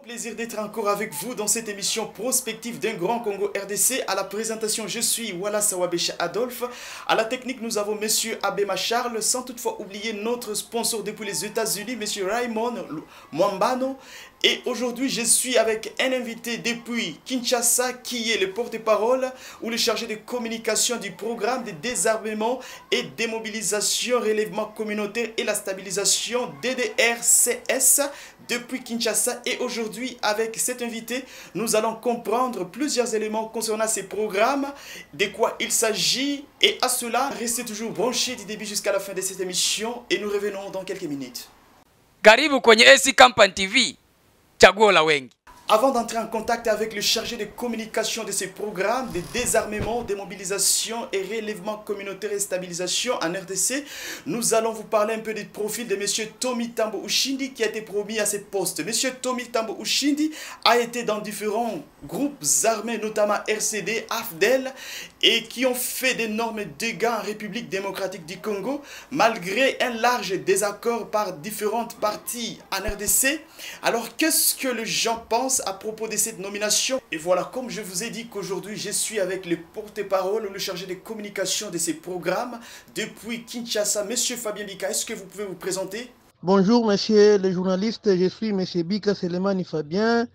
Plaisir d'être encore avec vous dans cette émission prospective d'un grand Congo RDC. À la présentation, je suis Wallace Wabecha Adolphe. À la technique, nous avons Monsieur Abema Charles, sans toutefois oublier notre sponsor depuis les États-Unis, Monsieur Raymond Mwambano. Et aujourd'hui, je suis avec un invité depuis Kinshasa qui est le porte-parole ou le chargé de communication du programme de désarmement et démobilisation, relèvement communautaire et la stabilisation DDRCS depuis Kinshasa. Et aujourd'hui, avec cet invité, nous allons comprendre plusieurs éléments concernant ces programmes, de quoi il s'agit. Et à cela, restez toujours branchés du début jusqu'à la fin de cette émission et nous revenons dans quelques minutes. Karibu kwenye AC Kampan TV. Chaguo la wengi. Avant d'entrer en contact avec le chargé de communication de ces programmes de désarmement, démobilisation et relèvement communautaire et stabilisation en RDC, nous allons vous parler un peu du profil de M. Tommy Tambo Ushindi qui a été promis à ce poste. M. Tommy Tambo Ushindi a été dans différents groupes armés, notamment RCD, AFDEL, et qui ont fait d'énormes dégâts en République démocratique du Congo, malgré un large désaccord par différentes parties en RDC. Alors, qu'est-ce que les gens pensent à propos de cette nomination? Et voilà, comme je vous ai dit qu'aujourd'hui, je suis avec le porte-parole, le chargé de communication de ces programmes depuis Kinshasa, Monsieur Fabien Bika. Est-ce que vous pouvez vous présenter? Bonjour, monsieur le journaliste. Je suis monsieur Bika Selemani Fabien,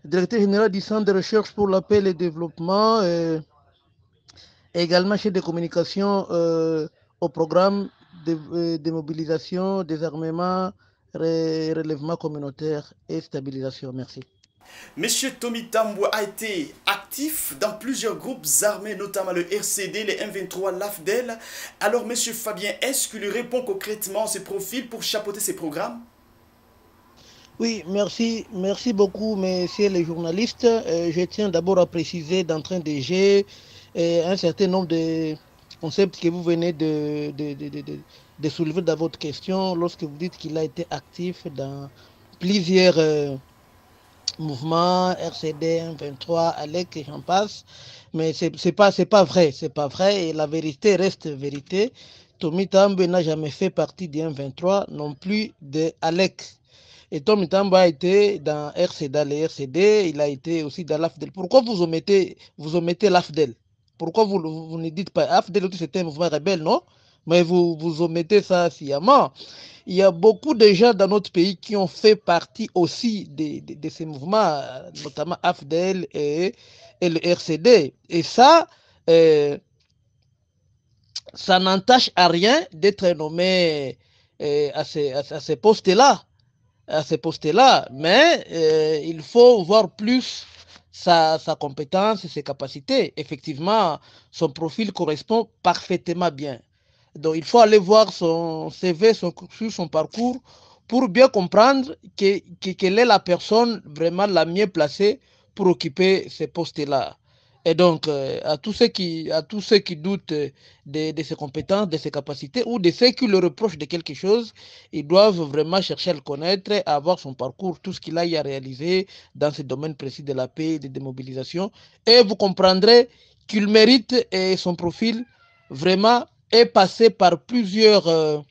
directeur général du Centre de recherche pour la paix et le développement, également chef de communication au programme de mobilisation, désarmement, relèvement communautaire et stabilisation. Merci. Monsieur Tommy Tambo a été actif dans plusieurs groupes armés, notamment le RCD, les M23, l'AFDEL. Alors, monsieur Fabien, est-ce qu'il répond concrètement à ce profil pour chapeauter ces programmes? Oui, merci beaucoup, messieurs les journalistes. Je tiens d'abord à préciser d'entrée de jeu un certain nombre de concepts que vous venez de soulever dans votre question lorsque vous dites qu'il a été actif dans plusieurs mouvements, RCD, M23, ALEC et j'en passe. Mais c'est pas vrai, et la vérité reste vérité. Tommy Tambo n'a jamais fait partie du M23, non plus de ALEC. Et Tommy Tambo a été dans RCD, il a été aussi dans l'AFDEL. Pourquoi vous omettez l'AFDEL? Pourquoi vous ne dites pas AFDEL, c'était un mouvement rebelle, non? Mais vous omettez ça sciemment. Il y a beaucoup de gens dans notre pays qui ont fait partie aussi de ces mouvements, notamment AFDEL et le RCD. Et ça n'entache à rien d'être nommé à ces postes-là. Mais il faut voir plus sa compétence et ses capacités. Effectivement, son profil correspond parfaitement bien. Donc, il faut aller voir son CV, son parcours, pour bien comprendre quelle est la personne vraiment la mieux placée pour occuper ces postes-là. Et donc, à tous ceux qui doutent de ses compétences, de ses capacités, ou de ceux qui le reprochent de quelque chose, ils doivent vraiment chercher à le connaître, à avoir son parcours, tout ce qu'il a à réaliser dans ce domaine précis de la paix et de démobilisation. Et vous comprendrez qu'il mérite, et son profil vraiment est passé par plusieurs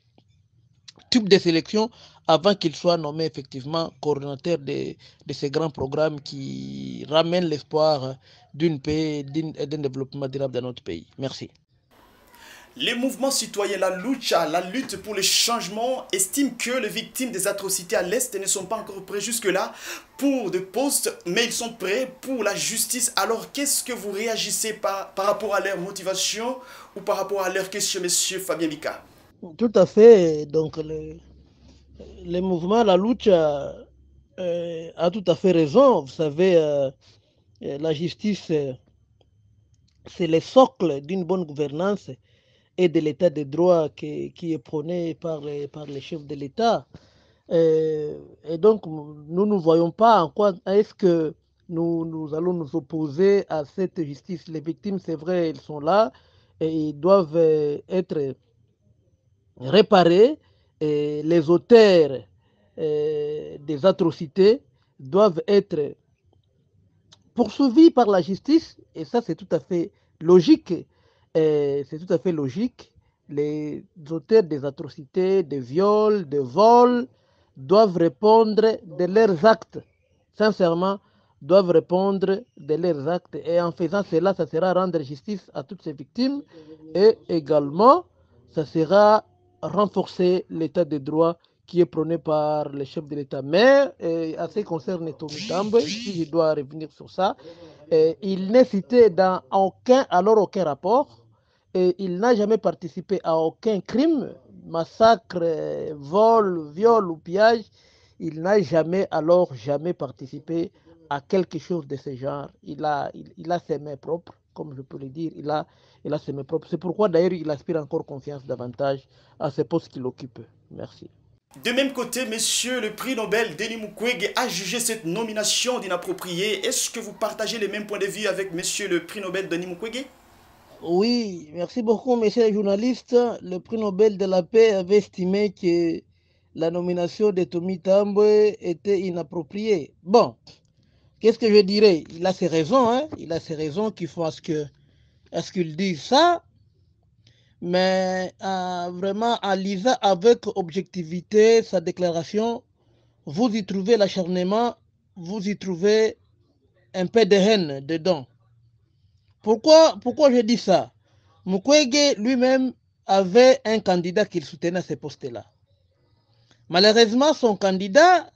types de sélection avant qu'il soit nommé effectivement coordonnateur de ces grands programmes qui ramènent l'espoir d'une paix et d'un développement durable dans notre pays. Merci. Les mouvements citoyens, la lutte pour le changement, estiment que les victimes des atrocités à l'Est ne sont pas encore prêts jusque-là pour des postes, mais ils sont prêts pour la justice. Alors, qu'est-ce que vous réagissez par rapport à leur motivation ou par rapport à leur question, monsieur Fabien Bika? Tout à fait. Donc, les mouvements, la lutte a tout à fait raison. Vous savez, la justice, c'est le socle d'une bonne gouvernance et de l'état de droit qui est prôné par les chefs de l'État. Et donc, nous ne voyons pas en quoi est-ce que nous allons nous opposer à cette justice. Les victimes, c'est vrai, elles sont là et ils doivent être réparés. Et les auteurs des atrocités doivent être poursuivis par la justice, et ça c'est tout à fait logique. C'est tout à fait logique. Les auteurs des atrocités, des viols, des vols, doivent répondre de leurs actes. sincèrement, doivent répondre de leurs actes. Et en faisant cela, ça sera rendre justice à toutes ces victimes et également, ça sera renforcer l'état de droit qui est prôné par les chefs de l'État. Mais à ce qui concerne Tommy Tambwe, si je dois revenir sur ça, il n'est cité dans aucun rapport. Et il n'a jamais participé à aucun crime, massacre, vol, viol ou pillage. Il n'a jamais participé à quelque chose de ce genre. Il a ses mains propres, comme je peux le dire. Il a ses mains propres. C'est pourquoi d'ailleurs il aspire encore confiance davantage à ce poste qu'il occupe. Merci. De même côté, monsieur le prix Nobel Denis Mukwege a jugé cette nomination d'inappropriée. Est-ce que vous partagez les mêmes points de vue avec monsieur le prix Nobel Denis Mukwege? Oui, merci beaucoup, monsieur le journaliste. Le prix Nobel de la paix avait estimé que la nomination de Tommy Tambwe était inappropriée. Bon, qu'est-ce que je dirais? Il a ses raisons, hein? Il a ses raisons qui font à ce qu'il dise ça. Mais vraiment, en lisant avec objectivité sa déclaration, vous y trouvez l'acharnement, vous y trouvez un peu de haine dedans. Pourquoi je dis ça? Mukwege lui-même avait un candidat qu'il soutenait à ce poste-là. Malheureusement, son candidat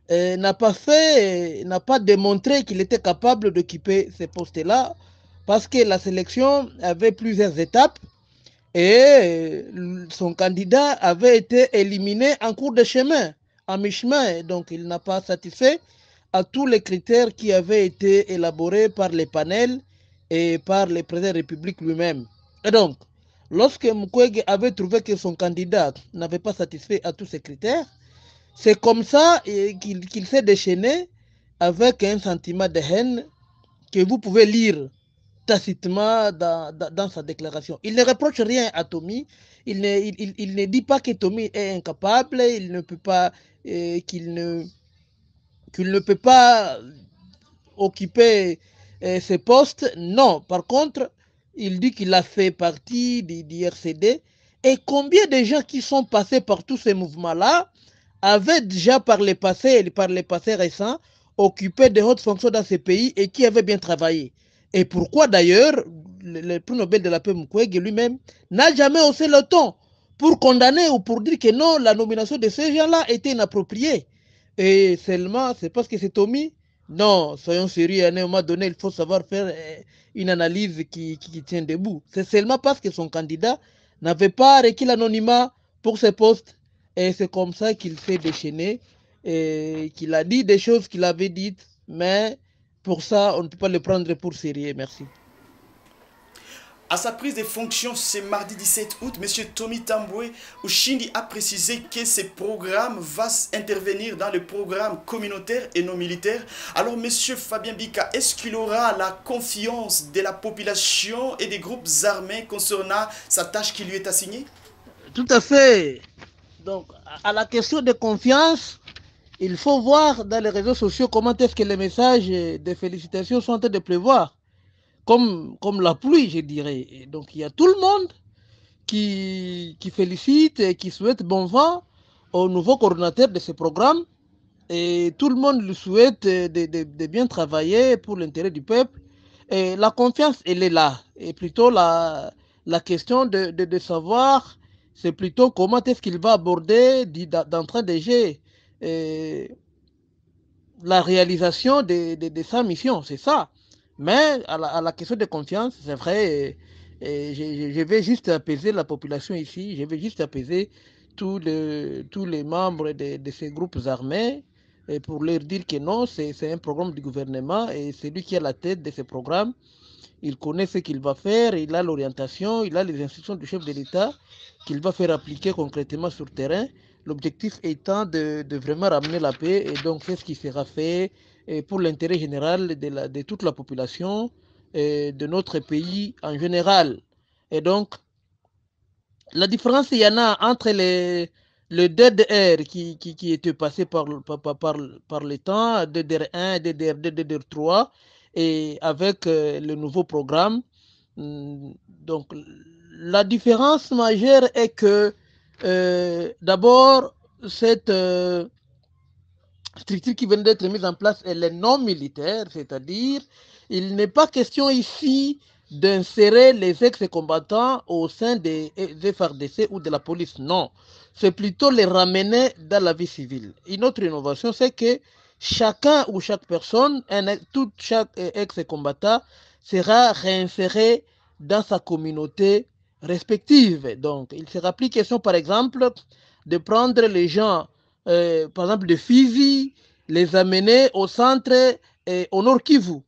n'a pas démontré qu'il était capable d'occuper ce poste-là parce que la sélection avait plusieurs étapes et son candidat avait été éliminé en cours de chemin, en mi-chemin. Donc, il n'a pas satisfait à tous les critères qui avaient été élaborés par les panels et par le président de la République lui-même. Et donc, lorsque Mukwege avait trouvé que son candidat n'avait pas satisfait à tous ces critères, c'est comme ça qu'il s'est déchaîné avec un sentiment de haine que vous pouvez lire tacitement dans sa déclaration. Il ne reproche rien à Tommy. Il ne dit pas que Tommy est incapable, il ne peut pas, qu'il ne peut pas occuper ce poste. Non, par contre, il dit qu'il a fait partie du RCD. Et combien de gens qui sont passés par tous ces mouvements-là avaient déjà par le passé récent occupé de hautes fonctions dans ces pays et qui avaient bien travaillé. Et pourquoi d'ailleurs le prix Nobel de la paix Mukwege lui-même n'a jamais haussé le ton pour condamner ou pour dire que non, la nomination de ces gens-là était inappropriée. Et seulement, c'est parce que c'est Tommy? Non, soyons sérieux, à un moment donné, il faut savoir faire une analyse qui tient debout. C'est seulement parce que son candidat n'avait pas requis l'anonymat pour ce poste. Et c'est comme ça qu'il s'est déchaîné et qu'il a dit des choses qu'il avait dites, mais pour ça, on ne peut pas le prendre pour sérieux. Merci. À sa prise de fonction ce mardi 17 août, M. Tommy Tambwe Ushindi a précisé que ce programme va intervenir dans le programme communautaire et non militaire. Alors, M. Fabien Bika, est-ce qu'il aura la confiance de la population et des groupes armés concernant sa tâche qui lui est assignée? Tout à fait. Donc, à la question de confiance, il faut voir dans les réseaux sociaux comment est-ce que les messages de félicitations sont en train de pleuvoir. Comme la pluie, je dirais. Et donc, il y a tout le monde qui félicite et qui souhaite bon vent au nouveau coordinateur de ce programme. Et tout le monde lui souhaite de bien travailler pour l'intérêt du peuple. Et la confiance, elle est là. Et plutôt la question de savoir, c'est plutôt comment est-ce qu'il va aborder d'entrée de jeu la réalisation de sa mission. C'est ça. Mais à la question de confiance, c'est vrai, je vais juste apaiser la population ici, je vais juste apaiser tous les membres de ces groupes armés et pour leur dire que non, c'est un programme du gouvernement et c'est lui qui est à la tête de ce programme. Il connaît ce qu'il va faire, il a l'orientation, il a les instructions du chef de l'État qu'il va faire appliquer concrètement sur le terrain. L'objectif étant de vraiment ramener la paix et donc c'est ce qui sera fait pour l'intérêt général de toute la population de notre pays en général. Et donc, la différence, il y en a entre le DDR qui était passé par le temps, DDR1, DDR2, DDR3, et avec le nouveau programme. Donc, la différence majeure est que, d'abord, structure qui vient d'être mise en place, elle est non militaire, c'est-à-dire il n'est pas question ici d'insérer les ex-combattants au sein des FARDC ou de la police, non. C'est plutôt les ramener dans la vie civile. Une autre innovation, c'est que chacun ou chaque personne, chaque ex-combattant sera réinséré dans sa communauté respective. Donc, il sera plus question, par exemple, de prendre les gens, par exemple, de Fizi, les amener au centre, au Nord Kivu.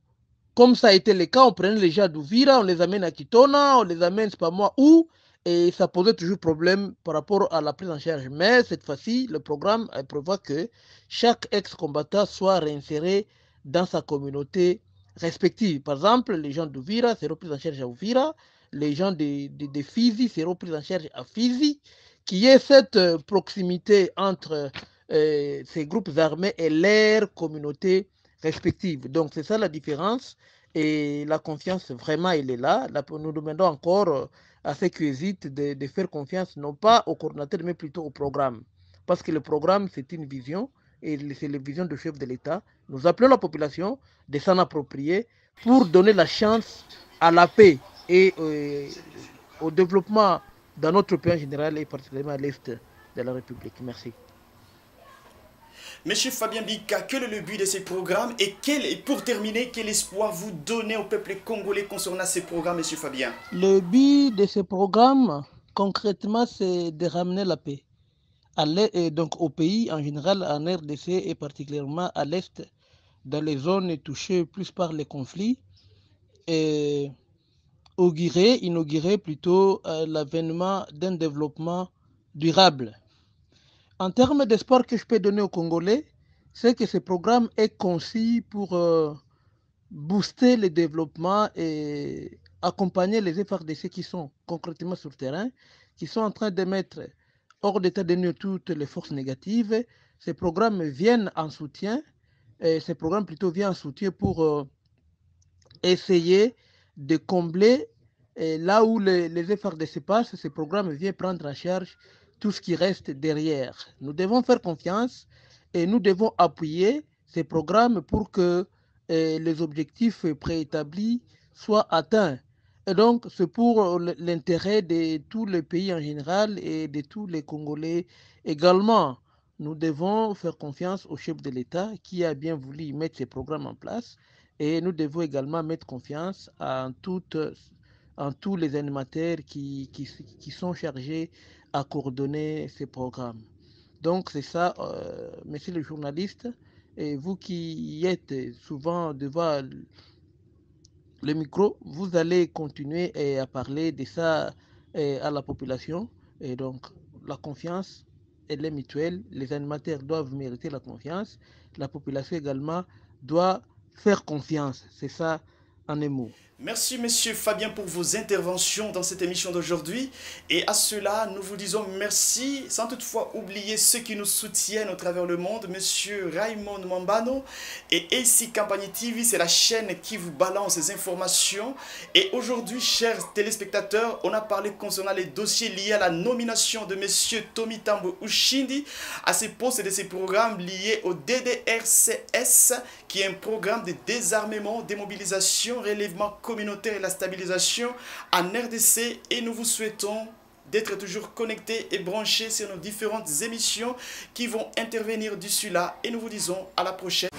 Comme ça a été le cas, on prenait les gens d'Ouvira, on les amène à Kitona, on les amène, c'est pas moi où, et ça posait toujours problème par rapport à la prise en charge. Mais cette fois-ci, le programme prévoit que chaque ex-combattant soit réinséré dans sa communauté respective. Par exemple, les gens d'Ouvira seront pris en charge à Ouvira, les gens de Fizi seront pris en charge à Fizi, qu'il y ait cette proximité entre ces groupes armés et leur communauté respectives. Donc c'est ça la différence et la confiance vraiment elle est là. Nous demandons encore à ceux qui hésitent de faire confiance non pas au coordinateur mais plutôt au programme. Parce que le programme c'est une vision et c'est la vision du chef de l'État. Nous appelons la population de s'en approprier pour donner la chance à la paix et au développement dans notre pays en général et particulièrement à l'Est de la République. Merci. Monsieur Fabien Bika, quel est le but de ces programmes et pour terminer, quel espoir vous donnez au peuple congolais concernant ces programmes, monsieur Fabien? Le but de ces programmes, concrètement, c'est de ramener la paix donc au pays en général, en RDC et particulièrement à l'Est, dans les zones touchées plus par les conflits, et inaugurer plutôt l'avènement d'un développement durable. En termes d'espoir que je peux donner aux Congolais, c'est que ce programme est conçu pour booster le développement et accompagner les FARDC qui sont concrètement sur le terrain, qui sont en train de mettre hors d'état de nuire toutes les forces négatives. Ces programmes viennent en soutien, et ces programmes plutôt viennent en soutien pour essayer de combler là où les FARDC passent. Ces programmes viennent prendre en charge tout ce qui reste derrière. Nous devons faire confiance et nous devons appuyer ces programmes pour que les objectifs préétablis soient atteints. Et donc, c'est pour l'intérêt de tous les pays en général et de tous les Congolais également. Nous devons faire confiance au chef de l'État qui a bien voulu mettre ces programmes en place et nous devons également mettre confiance en tous les animateurs qui sont chargés à coordonner ces programmes. Donc c'est ça, messieurs les journalistes, et vous qui êtes souvent devant le micro, vous allez continuer à parler de ça à la population. Et donc la confiance, elle est mutuelle. Les animateurs doivent mériter la confiance. La population également doit faire confiance. C'est ça en un mot. Merci, monsieur Fabien, pour vos interventions dans cette émission d'aujourd'hui. Et à cela, nous vous disons merci, sans toutefois oublier ceux qui nous soutiennent au travers le monde. Monsieur Raymond Mambano et AC Campagne TV, c'est la chaîne qui vous balance les informations. Et aujourd'hui, chers téléspectateurs, on a parlé concernant les dossiers liés à la nomination de monsieur Tommy Tambo Ushindi à ces postes et de ces programmes liés au DDRCS, qui est un programme de désarmement, démobilisation, relèvement communautaire et la stabilisation en RDC. Et nous vous souhaitons d'être toujours connectés et branchés sur nos différentes émissions qui vont intervenir d'ici là. Et nous vous disons à la prochaine.